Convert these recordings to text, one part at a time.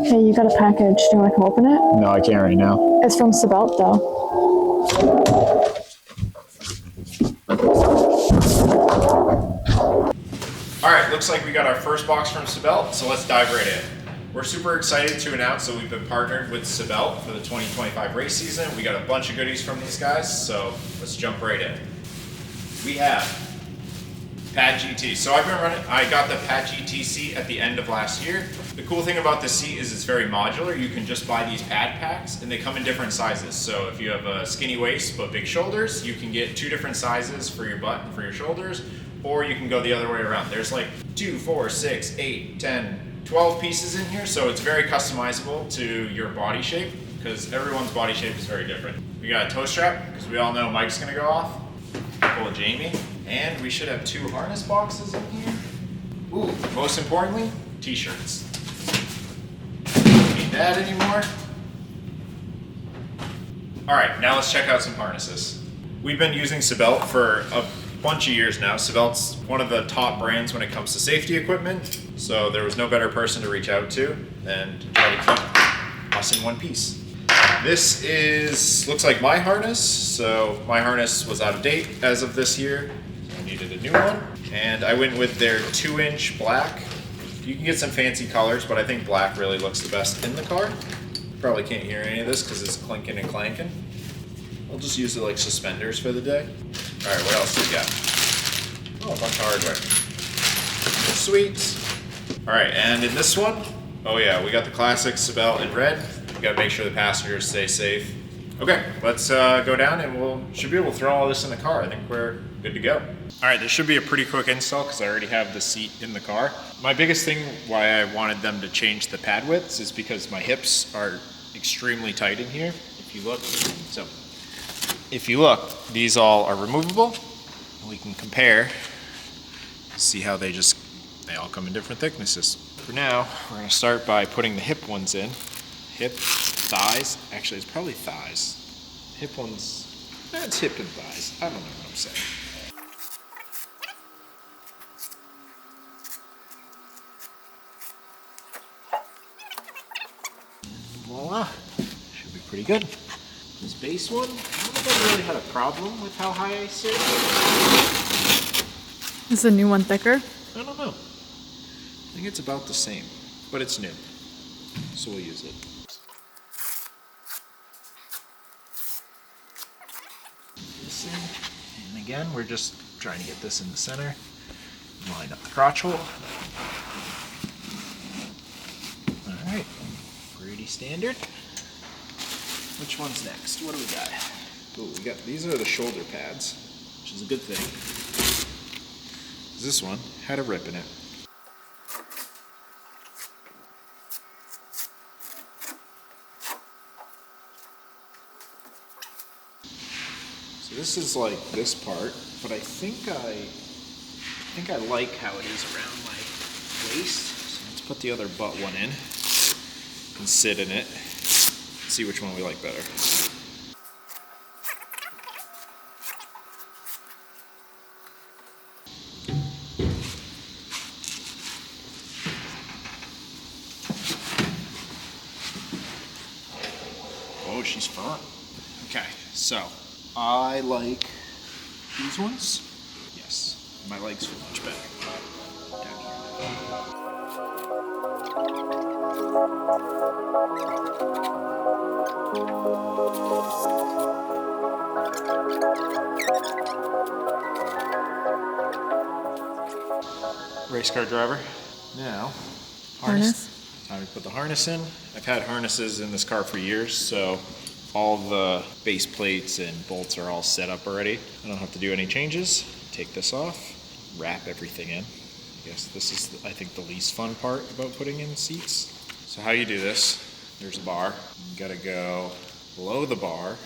Hey, you got a package. Do you want to come open it? No, I can't right now. It's from Sabelt, though. All right, looks like we got our first box from Sabelt, so let's dive right in. We're super excited to announce that we've been partnered with Sabelt for the 2025 race season. We got a bunch of goodies from these guys, so let's jump right in. We have Pad GT. So I got the Pad GT seat at the end of last year. The cool thing about this seat is it's very modular. You can just buy these pad packs and they come in different sizes. So if you have a skinny waist but big shoulders, you can get 2 different sizes for your butt and for your shoulders, or you can go the other way around. There's like 2, 4, 6, 8, 10, 12 pieces in here, so it's very customizable to your body shape because everyone's body shape is very different. We got a toe strap because we all know Mike's gonna go off. Pull Jamie, and we should have 2 harness boxes in here. Ooh, most importantly, t-shirts. Don't need that anymore. All right, now let's check out some harnesses. We've been using Sabelt for a bunch of years now. Sabelt's one of the top brands when it comes to safety equipment, so there was no better person to reach out to than to try to keep us in one piece. This looks like my harness, so my harness was out of date as of this year, so I needed a new one, and I went with their 2-inch black. You can get some fancy colors, but I think black really looks the best in the car. Probably can't hear any of this because it's clinking and clanking. I'll just use it like suspenders for the day. All right, what else do we got? Oh, a bunch of hardware. Sweet. All right, and in this one, oh yeah, we got the classic Sabelt in red. We gotta make sure the passengers stay safe. Okay, let's go down and should be able to throw all this in the car. I think we're good to go. All right, this should be a pretty quick install because I already have the seat in the car. My biggest thing why I wanted them to change the pad widths is because my hips are extremely tight in here. If you look, these all are removable. And we can compare, see how they all come in different thicknesses. For now, we're gonna start by putting the hip ones in. Hip, thighs, actually it's probably thighs. Hip ones, it's hip and thighs. I don't know what I'm saying. Voila, should be pretty good. This base one, I don't know if I really had a problem with how high I sit. Is the new one thicker? I don't know. I think it's about the same, but it's new, so we'll use it. This in, and again, we're just trying to get this in the center. Line up the crotch hole. All right, pretty standard. Which one's next? What do we got? Oh, these are the shoulder pads, which is a good thing. This one had a rip in it. So this is like this part, but I think I like how it is around my waist. So let's put the other butt one in and sit in it. See which one we like better. Oh, she's firm. Okay, so I like these ones. Yes, my legs feel much better. Down here. Race car driver. Now, harness. Time to put the harness in. I've had harnesses in this car for years, so all the base plates and bolts are all set up already. I don't have to do any changes. Take this off, wrap everything in. I guess this is, I think, the least fun part about putting in seats. So how you do this, there's a bar. You gotta go below the bar,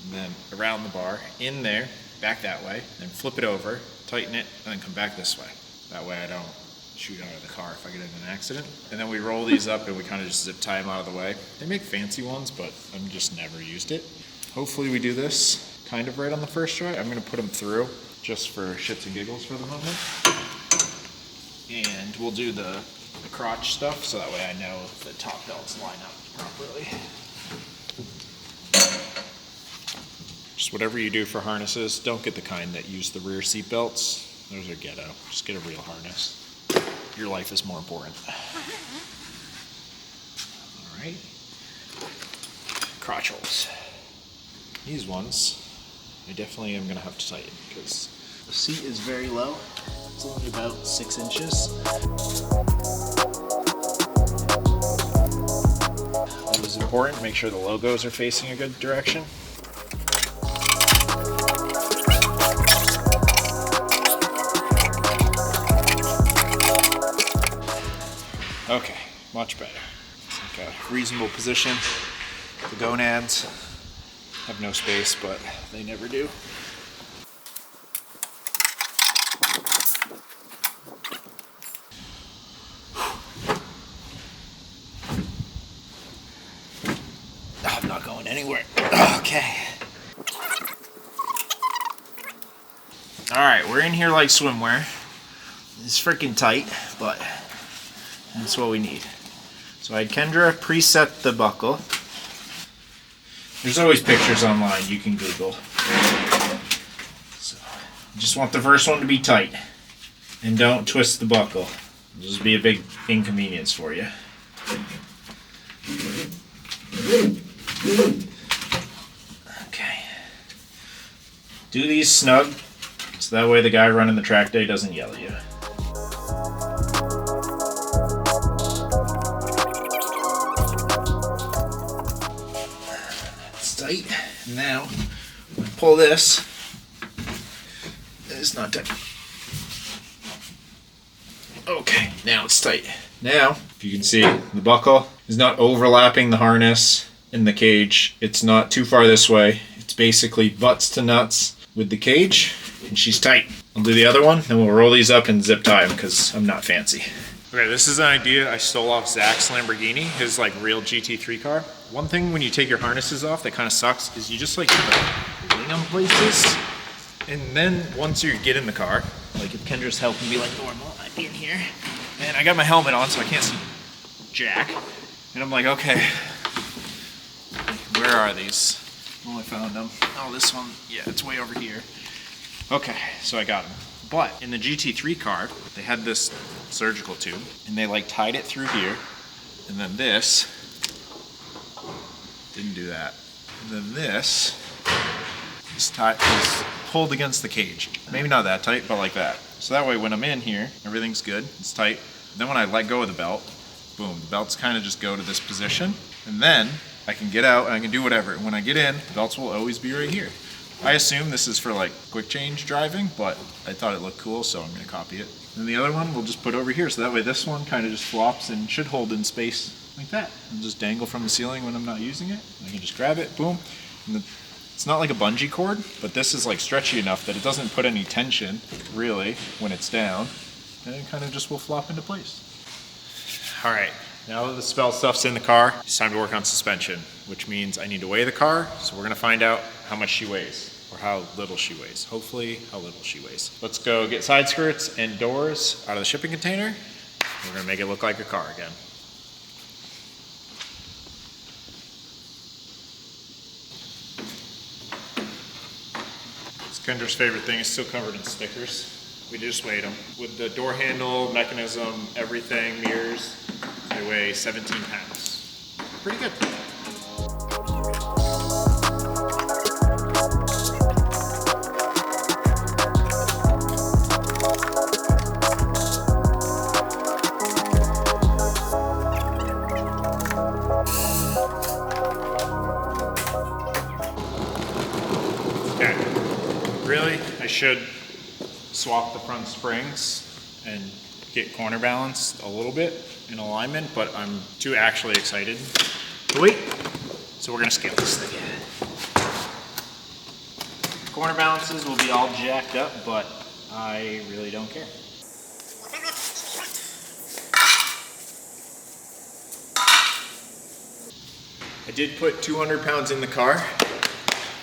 and then around the bar, in there, back that way, then flip it over, tighten it, and then come back this way. That way I don't shoot out of the car if I get in an accident. And then we roll these up and we kind of just zip tie them out of the way. They make fancy ones, but I've just never used it. Hopefully we do this kind of right on the first try. I'm gonna put them through just for shits and giggles for the moment. And we'll do the crotch stuff so that way I know the top belts line up properly. Just whatever you do for harnesses, don't get the kind that use the rear seat belts. Those are ghetto. Just get a real harness. Your life is more important. All right. Crotch holes. These ones, I definitely am gonna have to tighten because the seat is very low. It's only about 6 inches. It was important, make sure the logos are facing a good direction. Okay, much better. It's like a reasonable position. The gonads have no space, but they never do. I'm not going anywhere. Okay. All right, we're in here like swimwear. It's freaking tight, but that's what we need. So I had Kendra preset the buckle. There's always pictures online you can Google. So you just want the first one to be tight. And don't twist the buckle. It'll just be a big inconvenience for you. Okay. Do these snug, so that way the guy running the track day doesn't yell at you. It's tight. Now, pull this. It's not tight. Okay, now it's tight. Now, if you can see, the buckle is not overlapping the harness in the cage. It's not too far this way. It's basically butts to nuts with the cage, and she's tight. I'll do the other one, then we'll roll these up and zip tie them because I'm not fancy. Okay, this is an idea I stole off Zach's Lamborghini, his like real GT3 car. One thing when you take your harnesses off that kind of sucks is you just like lean on places. And then once you get in the car, like if Kendra's helping me like normal, I'd be in here. And I got my helmet on so I can't see jack. And I'm like, okay, where are these? Oh, I found them. Oh, this one, yeah, it's way over here. Okay, so I got them. But in the GT3 car, they had this surgical tube, and they like tied it through here, and then this didn't do that. And then this is pulled against the cage. Maybe not that tight, but like that. So that way when I'm in here, everything's good, it's tight. Then when I let go of the belt, boom, the belts kind of just go to this position, and then I can get out and I can do whatever. And when I get in, the belts will always be right here. I assume this is for like quick change driving, but I thought it looked cool, so I'm gonna copy it. And the other one we'll just put over here, so that way this one kind of just flops and should hold in space like that. And just dangle from the ceiling when I'm not using it. I can just grab it, boom. And it's not like a bungee cord, but this is like stretchy enough that it doesn't put any tension, really, when it's down. And it kind of just will flop into place. All right, now that the Sabelt stuff's in the car, it's time to work on suspension, which means I need to weigh the car, so we're gonna find out how much she weighs, or how little she weighs. Hopefully, how little she weighs. Let's go get side skirts and doors out of the shipping container. We're gonna make it look like a car again. Kendra's favorite thing is still covered in stickers. We just weighed them. With the door handle, mechanism, everything, mirrors, they weigh 17 pounds. Pretty good. Really, I should swap the front springs and get corner balance a little bit in alignment, but I'm too actually excited to wait. So we're gonna scale this thing. Corner balances will be all jacked up, but I really don't care. I did put 200 pounds in the car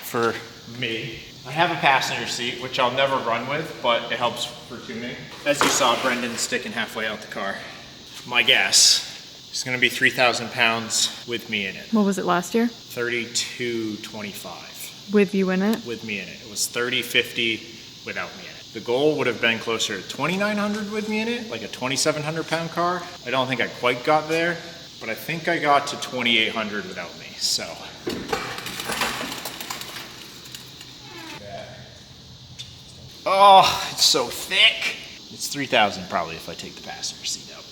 for me. I have a passenger seat, which I'll never run with, but it helps for tuning. As you saw, Brendan's sticking halfway out the car. my guess is going to be 3,000 pounds with me in it. What was it last year? 32.25 With you in it? with me in it. It was 30.50 without me in it. The goal would have been closer to 2,900 with me in it, like a 2,700 pound car. I don't think I quite got there, but I think I got to 2,800 without me, so. Oh, it's so thick. It's 3,000 probably if I take the passenger seat out.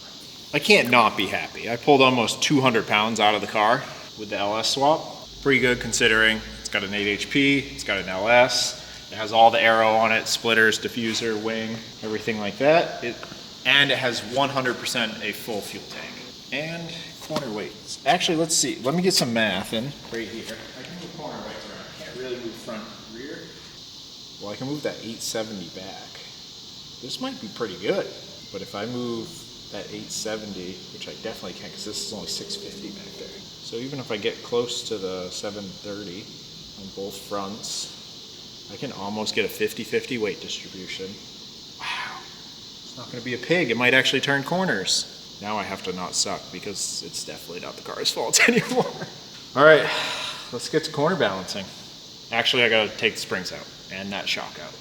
I can't not be happy. I pulled almost 200 pounds out of the car with the LS swap. Pretty good considering it's got an 8 HP, it's got an LS, it has all the aero on it, splitters, diffuser, wing, everything like that. And it has 100% a full fuel tank. And corner weights. Actually, let's see. Let me get some math in right here. I can move corner weights around. I can't really move front and rear. Well, I can move that 870 back. This might be pretty good. But if I move that 870, which I definitely can because this is only 650 back there. So even if I get close to the 730 on both fronts, I can almost get a 50-50 weight distribution. Wow, it's not gonna be a pig. It might actually turn corners. Now I have to not suck because it's definitely not the car's fault anymore. All right, let's get to corner balancing. Actually, I gotta take the springs out and that shock out.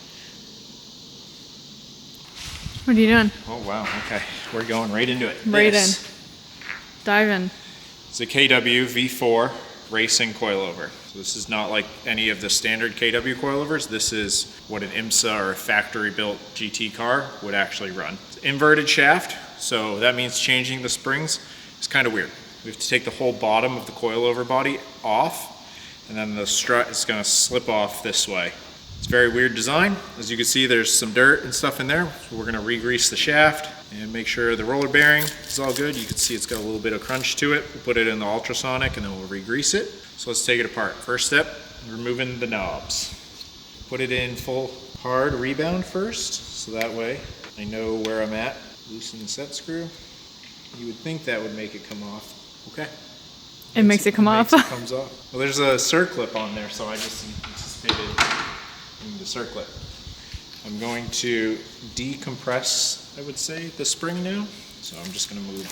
What are you doing? Oh wow, okay. We're going right into it. Right in. Dive in. It's a KW V4 racing coilover. So this is not like any of the standard KW coilovers. This is what an IMSA or a factory built GT car would actually run. It's inverted shaft, so that means changing the springs is kind of weird. We have to take the whole bottom of the coilover body off, and then the strut is gonna slip off this way. It's a very weird design. As you can see, there's some dirt and stuff in there. So we're gonna re-grease the shaft and make sure the roller bearing is all good. You can see it's got a little bit of crunch to it. We'll put it in the ultrasonic and then we'll re-grease it. So let's take it apart. First step, removing the knobs. Put it in full hard rebound first, so that way I know where I'm at. Loosen the set screw. You would think that would make it come off. Okay. It makes it come off. It comes off. Well, there's a circlip on there, so I just anticipated the circlip. I'm going to decompress, I would say, the spring now. So I'm just going to move the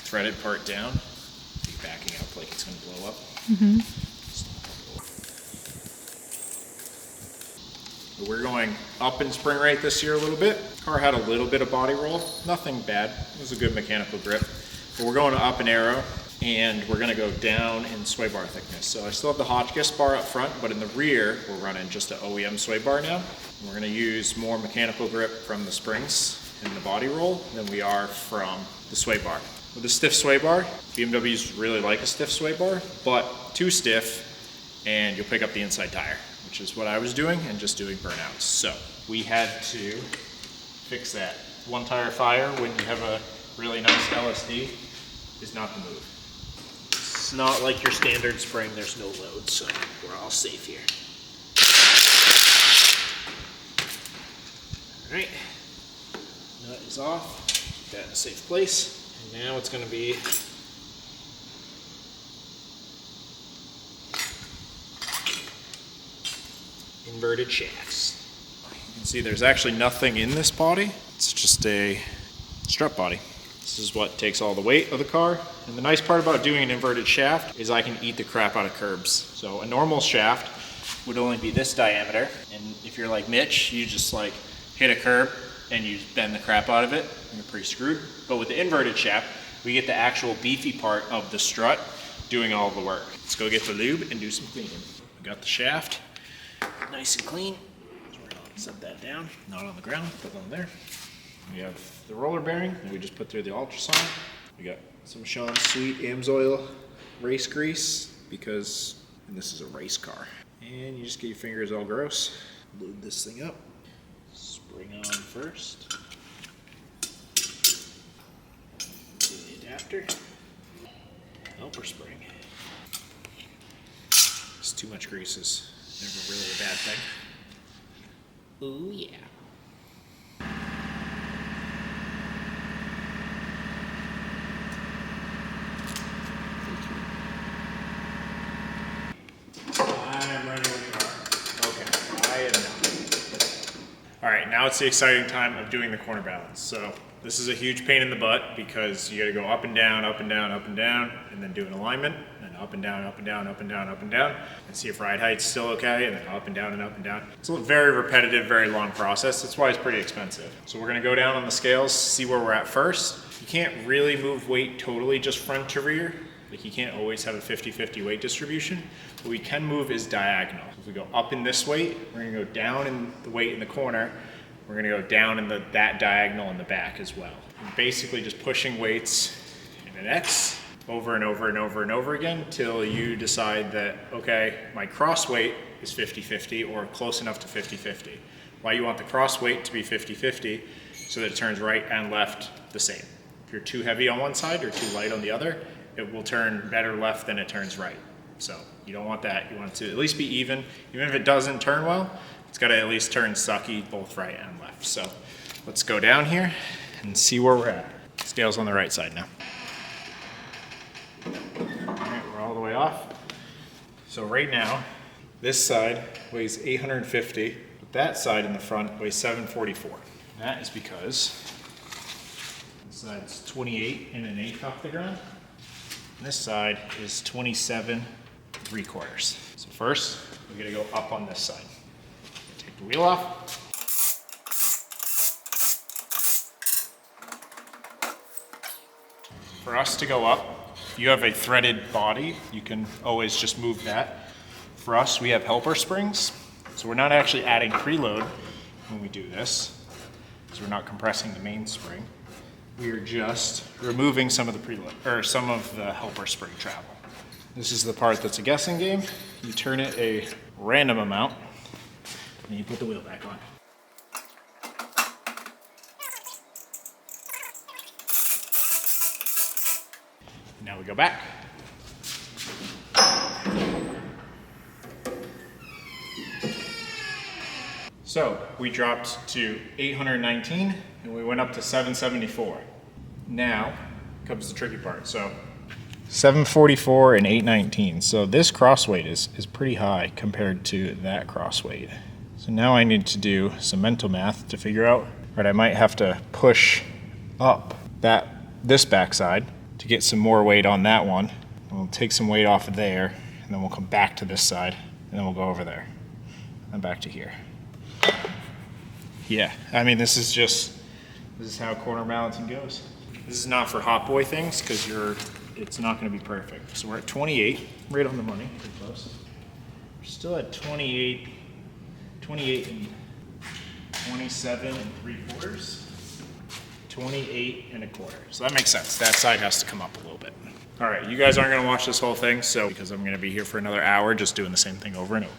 threaded part down. Be backing up like it's going to blow up. Mm-hmm. We're going up in spring rate this year a little bit. Car had a little bit of body roll, nothing bad. It was a good mechanical grip. But we're going up in aero, and we're gonna go down in sway bar thickness. So I still have the Hotchkiss bar up front, but in the rear, we're running just an OEM sway bar now. We're gonna use more mechanical grip from the springs in the body roll than we are from the sway bar. With a stiff sway bar, BMWs really like a stiff sway bar, but too stiff, and you'll pick up the inside tire, which is what I was doing, and just doing burnouts. So we had to fix that. One tire fire when you have a really nice LSD is not the move. It's not like your standard spring, there's no load, so we're all safe here. All right, nut is off, keep that in a safe place. And now it's gonna be inverted shafts. You can see there's actually nothing in this body. It's just a strut body. This is what takes all the weight of the car. And the nice part about doing an inverted shaft is I can eat the crap out of curbs. So a normal shaft would only be this diameter. And if you're like Mitch, you just like hit a curb and you bend the crap out of it, and you're pretty screwed. But with the inverted shaft, we get the actual beefy part of the strut doing all the work. Let's go get the lube and do some cleaning. We got the shaft nice and clean. So we're gonna set that down, not on the ground, put it on there. We have the roller bearing that we just put through the ultrasonic. We got some Sean's Sweet AMSOIL race grease because this is a race car. And you just get your fingers all gross. Lube this thing up. Spring on first. The adapter. Helper spring. It's too much grease is never really a bad thing. Ooh yeah. I'm ready when you are. Okay, I am not. All right, now it's the exciting time of doing the corner balance. So This is a huge pain in the butt because you gotta go up and down, up and down, up and down, and then do an alignment, and up and down, up and down, up and down, up and down, and see if ride height's still okay, and then up and down and up and down. It's a very repetitive, very long process. That's why it's pretty expensive. So we're gonna go down on the scales, see where we're at first. You can't really move weight totally just front to rear. Like you can't always have a 50-50 weight distribution. What we can move is diagonal. If we go up in this weight, we're gonna go down in the weight in the corner. We're gonna go down in that diagonal in the back as well. And basically just pushing weights in an X over and over and over and over again till you decide that, okay, my cross weight is 50-50 or close enough to 50-50. Why you want the cross weight to be 50-50 so that it turns right and left the same. If you're too heavy on one side or too light on the other, it will turn better left than it turns right. So you don't want that. You want it to at least be even if it doesn't turn well. It's got to at least turn sucky both right and left. So let's go down here and see where we're at. Scale's on the right side now. All right, we're all the way off. So right now, this side weighs 850, but that side in the front weighs 744. And that is because this side's 28 and an eighth off the ground. And this side is 27 3/4. So first, we're gonna go up on this side. Take the wheel off. For us to go up, if you have a threaded body, you can always just move that. For us, we have helper springs. So we're not actually adding preload when we do this, because we're not compressing the main spring. We are just removing some of the preload, or some of the helper spring travel. This is the part that's a guessing game. You turn it a random amount, and you put the wheel back on. Now we go back. So we dropped to 819 and we went up to 774. Now comes the tricky part. So 744 and 819. So this cross weight is pretty high compared to that cross weight. So now I need to do some mental math to figure out, right, I might have to push up this backside to get some more weight on that one. We'll take some weight off of there, and then we'll come back to this side, and then we'll go over there, and back to here. Yeah, I mean, this is how corner balancing goes. This is not for hot boy things, because it's not gonna be perfect. So we're at 28, right on the money, pretty close. We're still at 28 and 27 3/4. 28 1/4. So that makes sense. That side has to come up a little bit. All right, you guys aren't gonna watch this whole thing, so because I'm gonna be here for another hour just doing the same thing over and over.